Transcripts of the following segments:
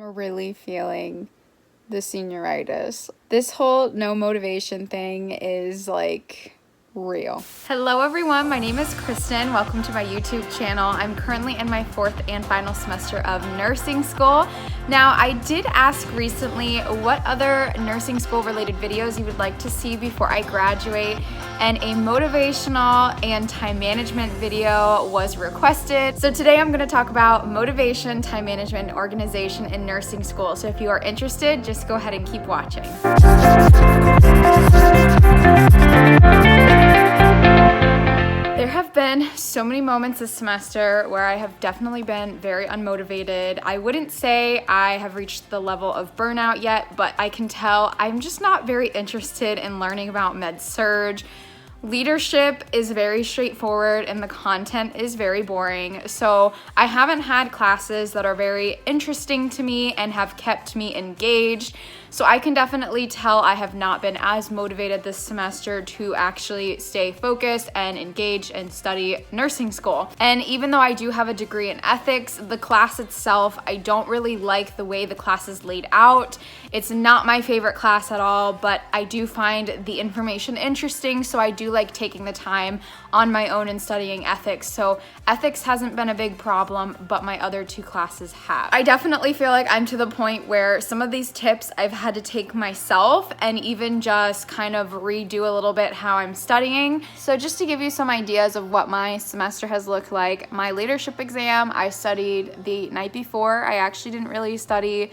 I'm really feeling the senioritis. This whole no motivation thing is like real. Hello everyone, my name is Kristen. Welcome to my YouTube channel. I'm currently in my 4th and final semester of nursing school. Now, I did ask recently what other nursing school related videos you would like to see before I graduate, and a motivational and time management video was requested. So today I'm going to talk about motivation, time management, and organization in nursing school. So if you are interested, just go ahead and keep watching. There have been so many moments this semester where I have definitely been very unmotivated. I wouldn't say I have reached the level of burnout yet, but I can tell I'm just not very interested in learning about med-surg. Leadership is very straightforward and the content is very boring. So I haven't had classes that are very interesting to me and have kept me engaged. So I can definitely tell I have not been as motivated this semester to actually stay focused and engage and study nursing school. And even though I do have a degree in ethics, the class itself, I don't really like the way the class is laid out. It's not my favorite class at all, but I do find the information interesting, so I do like taking the time on my own and studying ethics. So ethics hasn't been a big problem, but my other two classes have. I definitely feel like I'm to the point where some of these tips I've had to take myself and even just kind of redo a little bit how I'm studying. So just to give you some ideas of what my semester has looked like, my leadership exam, I studied the night before. I actually didn't really study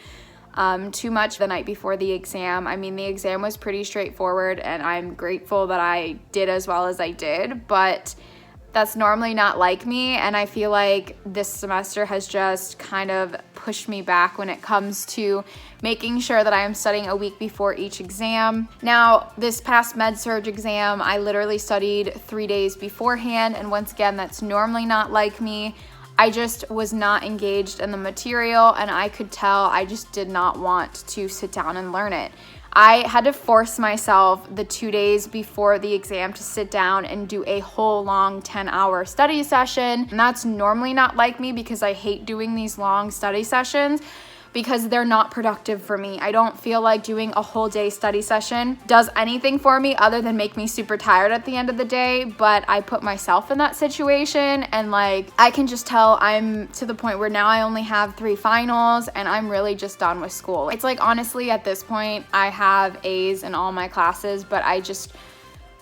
too much the night before the exam. I mean, the exam was pretty straightforward and I'm grateful that I did as well as I did, but that's normally not like me, and I feel like this semester has just kind of pushed me back when it comes to making sure that I am studying a week before each exam. Now, this past med-surg exam, I literally studied 3 days beforehand, and once again, that's normally not like me. I just was not engaged in the material, and I could tell I just did not want to sit down and learn it. I had to force myself the 2 days before the exam to sit down and do a whole long 10-hour study session. And that's normally not like me because I hate doing these long study sessions because they're not productive for me. I don't feel like doing a whole day study session does anything for me other than make me super tired at the end of the day, but I put myself in that situation and like I can just tell I'm to the point where now I only have 3 finals and I'm really just done with school. It's like honestly at this point I have A's in all my classes, but I just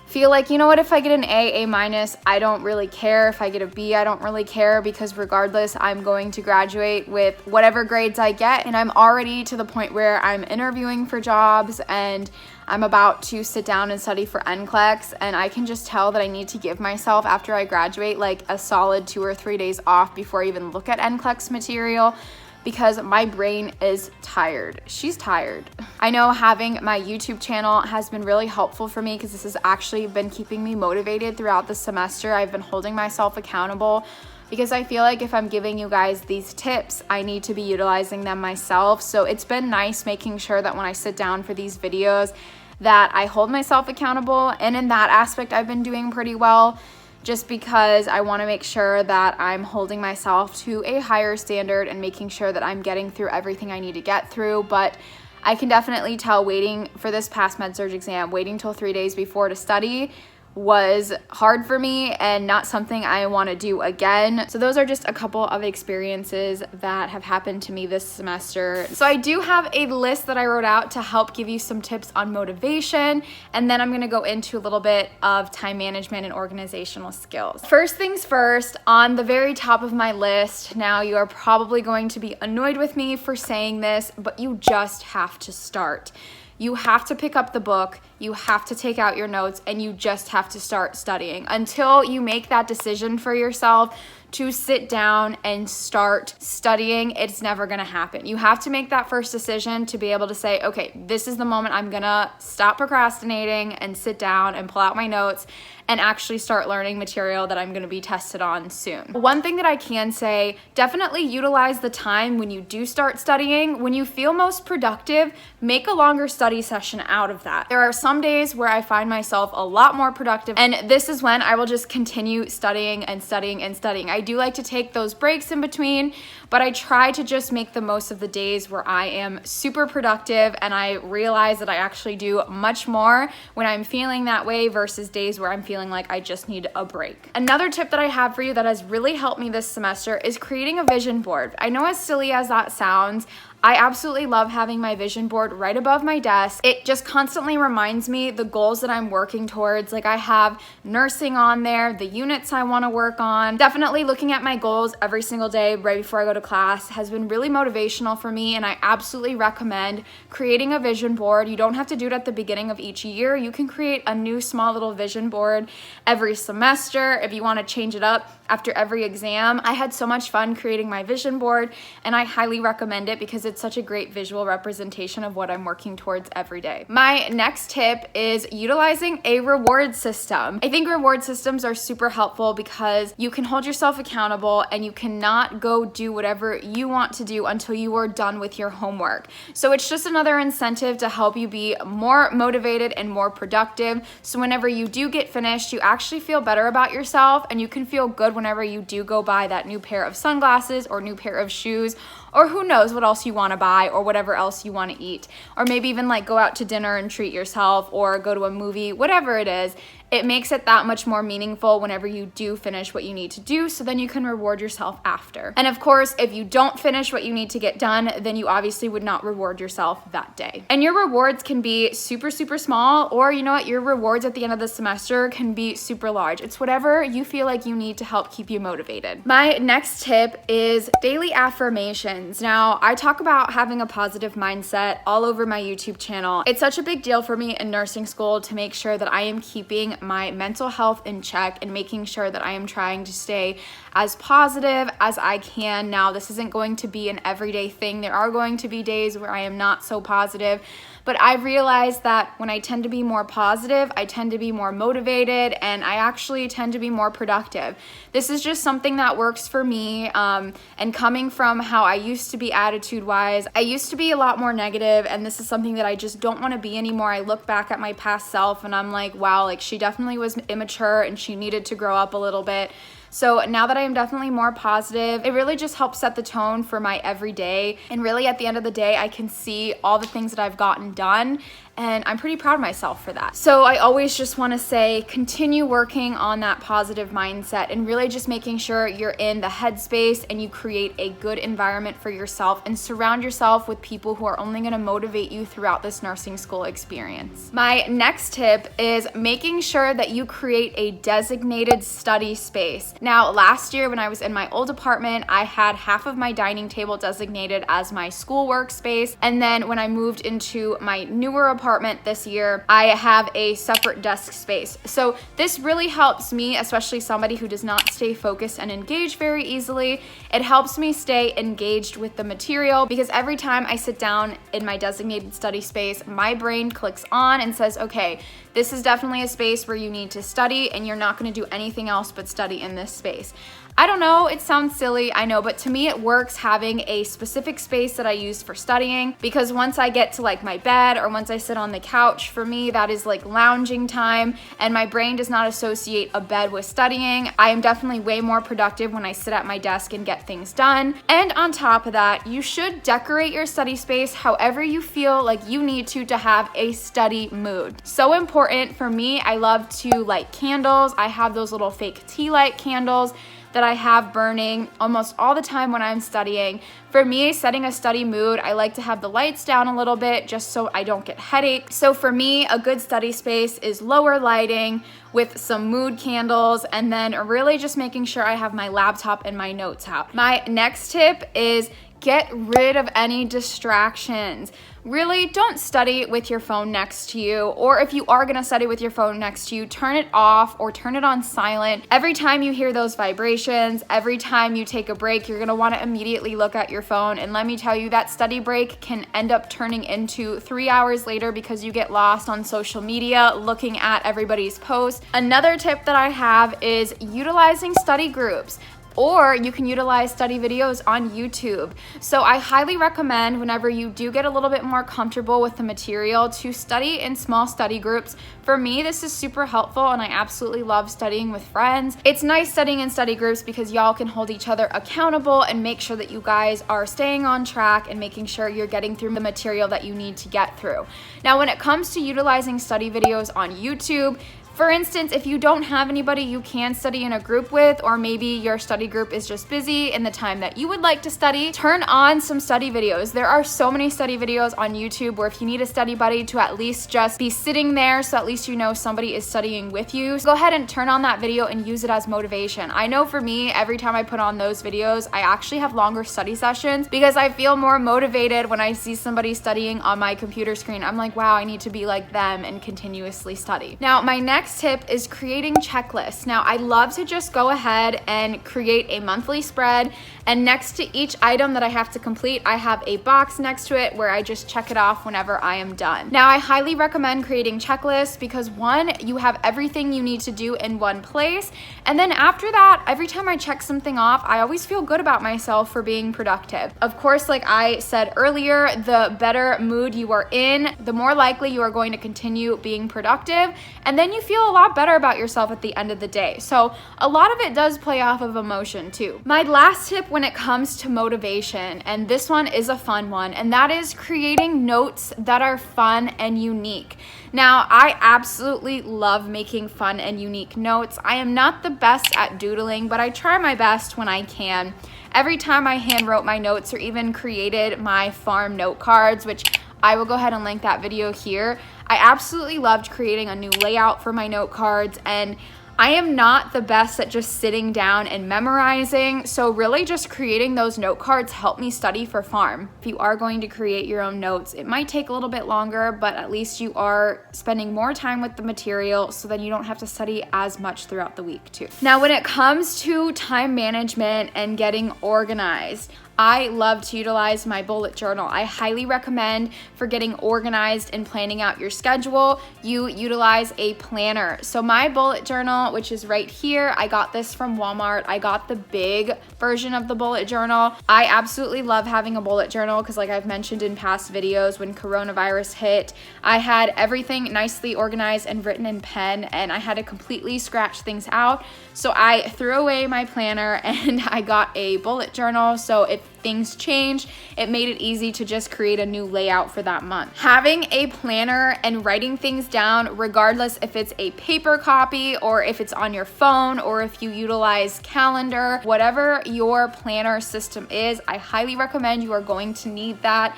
feel like, you know what, if I get an A, A-, I don't really care. If I get a B, I don't really care because regardless, I'm going to graduate with whatever grades I get. And I'm already to the point where I'm interviewing for jobs and I'm about to sit down and study for NCLEX, and I can just tell that I need to give myself after I graduate like a solid 2 or 3 days off before I even look at NCLEX material, because my brain is tired. She's tired. I know having my YouTube channel has been really helpful for me because this has actually been keeping me motivated throughout the semester. I've been holding myself accountable because I feel like if I'm giving you guys these tips, I need to be utilizing them myself. So it's been nice making sure that when I sit down for these videos that I hold myself accountable, and in that aspect I've been doing pretty well, just because I want to make sure that I'm holding myself to a higher standard and making sure that I'm getting through everything I need to get through. But I can definitely tell waiting for this past med-surg exam, waiting till 3 days before to study was hard for me and not something I want to do again. So those are just a couple of experiences that have happened to me this semester. So I do have a list that I wrote out to help give you some tips on motivation, and then I'm going to go into a little bit of time management and organizational skills. First things first, on the very top of my list, now you are probably going to be annoyed with me for saying this, but you just have to start. You have to pick up the book, you have to take out your notes, and you just have to start studying. Until you make that decision for yourself to sit down and start studying, it's never gonna happen. You have to make that first decision to be able to say, okay, this is the moment I'm gonna stop procrastinating and sit down and pull out my notes and actually start learning material that I'm gonna be tested on soon. One thing that I can say, definitely utilize the time when you do start studying. When you feel most productive, make a longer study session out of that. There are some days where I find myself a lot more productive, and this is when I will just continue studying and studying and studying. I do like to take those breaks in between, but I try to just make the most of the days where I am super productive, and I realize that I actually do much more when I'm feeling that way versus days where I'm feeling like I just need a break. Another tip that I have for you that has really helped me this semester is creating a vision board. I know, as silly as that sounds, I absolutely love having my vision board right above my desk. It just constantly reminds me the goals that I'm working towards. Like, I have nursing on there, the units I want to work on. Definitely looking at my goals every single day right before I go to class has been really motivational for me, and I absolutely recommend creating a vision board. You don't have to do it at the beginning of each year. You can create a new small little vision board every semester if you want to change it up after every exam. I had so much fun creating my vision board, and I highly recommend it because it's such a great visual representation of what I'm working towards every day. My next tip is utilizing a reward system. I think reward systems are super helpful because you can hold yourself accountable, and you cannot go do whatever you want to do until you are done with your homework. So it's just another incentive to help you be more motivated and more productive. So whenever you do get finished, you actually feel better about yourself, and you can feel good whenever you do go buy that new pair of sunglasses or new pair of shoes, or who knows what else you want to buy, or whatever else you want to eat, or maybe even like go out to dinner and treat yourself, or go to a movie, whatever it is. It makes it that much more meaningful whenever you do finish what you need to do, so then you can reward yourself after. And of course, if you don't finish what you need to get done, then you obviously would not reward yourself that day. And your rewards can be super, super small, or you know what, your rewards at the end of the semester can be super large. It's whatever you feel like you need to help keep you motivated. My next tip is daily affirmations. Now, I talk about having a positive mindset all over my YouTube channel. It's such a big deal for me in nursing school to make sure that I am keeping my mental health in check and making sure that I am trying to stay as positive as I can. Now, this isn't going to be an everyday thing. There are going to be days where I am not so positive, but I've realized that when I tend to be more positive, I tend to be more motivated, and I actually tend to be more productive. This is just something that works for me, and coming from how I used to be attitude-wise, I used to be a lot more negative, and this is something that I just don't want to be anymore. I look back at my past self and I'm like, wow, like she definitely was immature and she needed to grow up a little bit. So now that I am definitely more positive, it really just helps set the tone for my everyday. And really at the end of the day, I can see all the things that I've gotten done, and I'm pretty proud of myself for that. So I always just want to say, continue working on that positive mindset and really just making sure you're in the headspace and you create a good environment for yourself, and surround yourself with people who are only going to motivate you throughout this nursing school experience. My next tip is making sure that you create a designated study space. Now, last year when I was in my old apartment, I had half of my dining table designated as my school workspace, and then when I moved into my newer apartment this year, I have a separate desk space. So this really helps me, especially somebody who does not stay focused and engaged very easily. It helps me stay engaged with the material, because every time I sit down in my designated study space, my brain clicks on and says, okay, this is definitely a space where you need to study, and you're not going to do anything else but study in this space. I don't know, it sounds silly, I know, but to me it works having a specific space that I use for studying, because once I get to like my bed or once I sit on the couch, for me that is like lounging time, and my brain does not associate a bed with studying. I am definitely way more productive when I sit at my desk and get things done. And on top of that, you should decorate your study space however you feel like you need to have a study mood. So important for me, I love to light candles. I have those little fake tea light candles that I have burning almost all the time when I'm studying. For me, setting a study mood, I like to have the lights down a little bit just so I don't get headaches. So for me, a good study space is lower lighting with some mood candles, and then really just making sure I have my laptop and my notes out. My next tip is get rid of any distractions. Really, don't study with your phone next to you, or if you are gonna study with your phone next to you, turn it off or turn it on silent. Every time you hear those vibrations, every time you take a break, you're gonna wanna immediately look at your phone, and let me tell you, that study break can end up turning into 3 hours later because you get lost on social media looking at everybody's posts. Another tip that I have is utilizing study groups. or you can utilize study videos on YouTube. So I highly recommend whenever you do get a little bit more comfortable with the material to study in small study groups. For me, this is super helpful and I absolutely love studying with friends. It's nice studying in study groups because y'all can hold each other accountable and make sure that you guys are staying on track and making sure you're getting through the material that you need to get through. Now, when it comes to utilizing study videos on YouTube, for instance, if you don't have anybody you can study in a group with, or maybe your study group is just busy in the time that you would like to study, turn on some study videos. There are so many study videos on YouTube where if you need a study buddy to at least just be sitting there, so at least you know somebody is studying with you, go ahead and turn on that video and use it as motivation. I know for me, every time I put on those videos, I actually have longer study sessions because I feel more motivated when I see somebody studying on my computer screen. I'm like, wow, I need to be like them and continuously study. Now, my next tip is creating checklists. Now, I love to just go ahead and create a monthly spread, and next to each item that I have to complete, I have a box next to it where I just check it off whenever I am done. Now, I highly recommend creating checklists because one, you have everything you need to do in one place, and then after that, every time I check something off, I always feel good about myself for being productive. Of course, like I said earlier, the better mood you are in, the more likely you are going to continue being productive, and then you feel a lot better about yourself at the end of the day. So a lot of it does play off of emotion too. My last tip when it comes to motivation, and this one is a fun one, and that is creating notes that are fun and unique. Now, I absolutely love making fun and unique notes. I am not the best at doodling, but I try my best when I can. Every time I hand wrote my notes or even created my farm note cards, which I will go ahead and link that video here, I absolutely loved creating a new layout for my note cards, and I am not the best at just sitting down and memorizing, so really just creating those note cards helped me study for farm. If you are going to create your own notes, it might take a little bit longer, but at least you are spending more time with the material so then you don't have to study as much throughout the week too. Now, when it comes to time management and getting organized, I love to utilize my bullet journal. I highly recommend for getting organized and planning out your schedule, you utilize a planner. So my bullet journal, which is right here, I got this from Walmart. I got the big version of the bullet journal. I absolutely love having a bullet journal because like I've mentioned in past videos, when coronavirus hit, I had everything nicely organized and written in pen, and I had to completely scratch things out. So I threw away my planner and I got a bullet journal. So if things change, it made it easy to just create a new layout for that month. Having a planner and writing things down, regardless if it's a paper copy or if it's on your phone or if you utilize calendar, whatever your planner system is, I highly recommend. You are going to need that.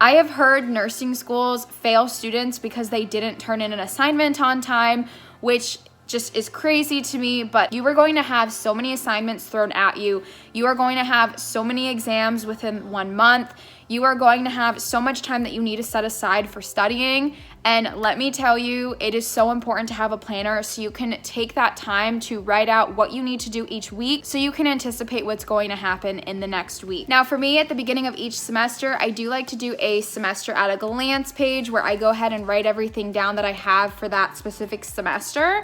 I have heard nursing schools fail students because they didn't turn in an assignment on time, which just is crazy to me, but you are going to have so many assignments thrown at you. You are going to have so many exams within 1 month. You are going to have so much time that you need to set aside for studying. And let me tell you, it is so important to have a planner so you can take that time to write out what you need to do each week so you can anticipate what's going to happen in the next week. Now, for me, at the beginning of each semester, I do like to do a semester at a glance page where I go ahead and write everything down that I have for that specific semester.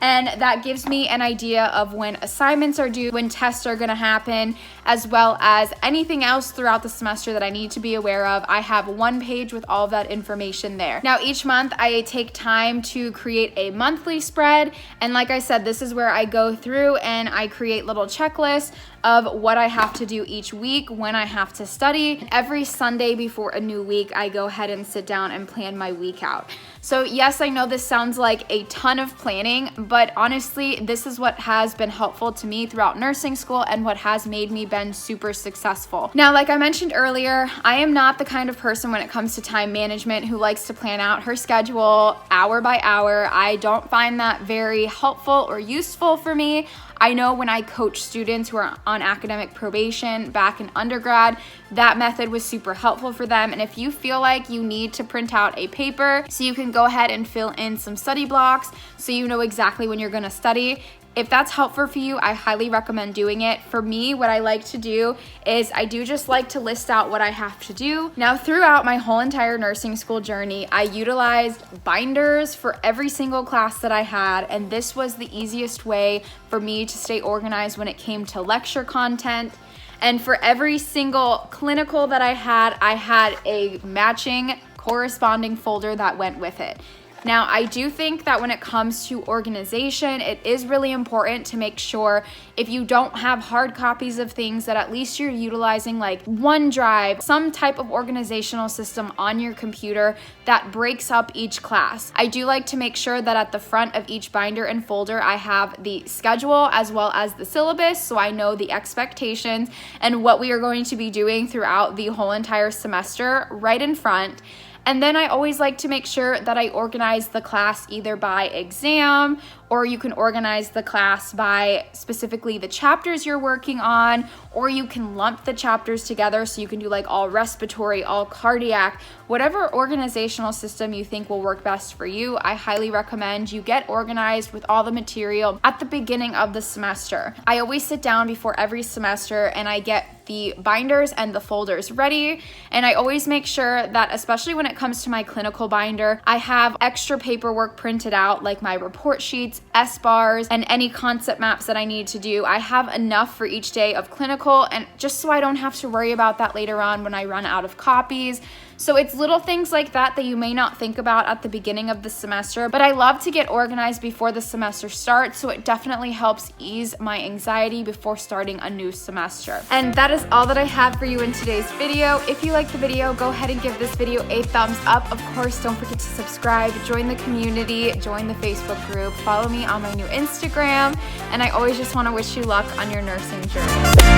And that gives me an idea of when assignments are due, when tests are gonna happen, as well as anything else throughout the semester that I need to be aware of. I have one page with all of that information there. Now, each month I take time to create a monthly spread, and like I said, this is where I go through and I create little checklists of what I have to do each week, when I have to study. Every Sunday before a new week, I go ahead and sit down and plan my week out. So yes, I know this sounds like a ton of planning, but honestly, this is what has been helpful to me throughout nursing school and what has made me been super successful. Now, like I mentioned earlier, I am not the kind of person when it comes to time management who likes to plan out her schedule hour by hour. I don't find that very helpful or useful for me. I know when I coach students who are on academic probation back in undergrad, that method was super helpful for them. And if you feel like you need to print out a paper so you can go ahead and fill in some study blocks so you know exactly when you're gonna study, If that's helpful for you, I highly recommend doing it. For me, what I like to do is I do just like to list out what I have to do. Now, throughout my whole entire nursing school journey, I utilized binders for every single class that I had, and this was the easiest way for me to stay organized when it came to lecture content. And for every single clinical that I had a matching corresponding folder that went with it. Now, I do think that when it comes to organization, it is really important to make sure if you don't have hard copies of things that at least you're utilizing like OneDrive, some type of organizational system on your computer that breaks up each class. I do like to make sure that at the front of each binder and folder, I have the schedule as well as the syllabus, so I know the expectations and what we are going to be doing throughout the whole entire semester right in front. And then I always like to make sure that I organize the class either by exam, or you can organize the class by specifically the chapters you're working on, or you can lump the chapters together so you can do like all respiratory, all cardiac, whatever organizational system you think will work best for you. I highly recommend you get organized with all the material at the beginning of the semester. I always sit down before every semester and I get the binders and the folders ready, and I always make sure that, especially when it comes to my clinical binder, I have extra paperwork printed out like my report sheets, S-bars, and any concept maps that I need to do. I have enough for each day of clinical, and just so I don't have to worry about that later on when I run out of copies. So it's little things like that that you may not think about at the beginning of the semester, but I love to get organized before the semester starts, so it definitely helps ease my anxiety before starting a new semester. And that is all that I have for you in today's video. If you like the video, go ahead and give this video a thumbs up. Of course, don't forget to subscribe, join the community, join the Facebook group, follow me on my new Instagram, and I always just want to wish you luck on your nursing journey.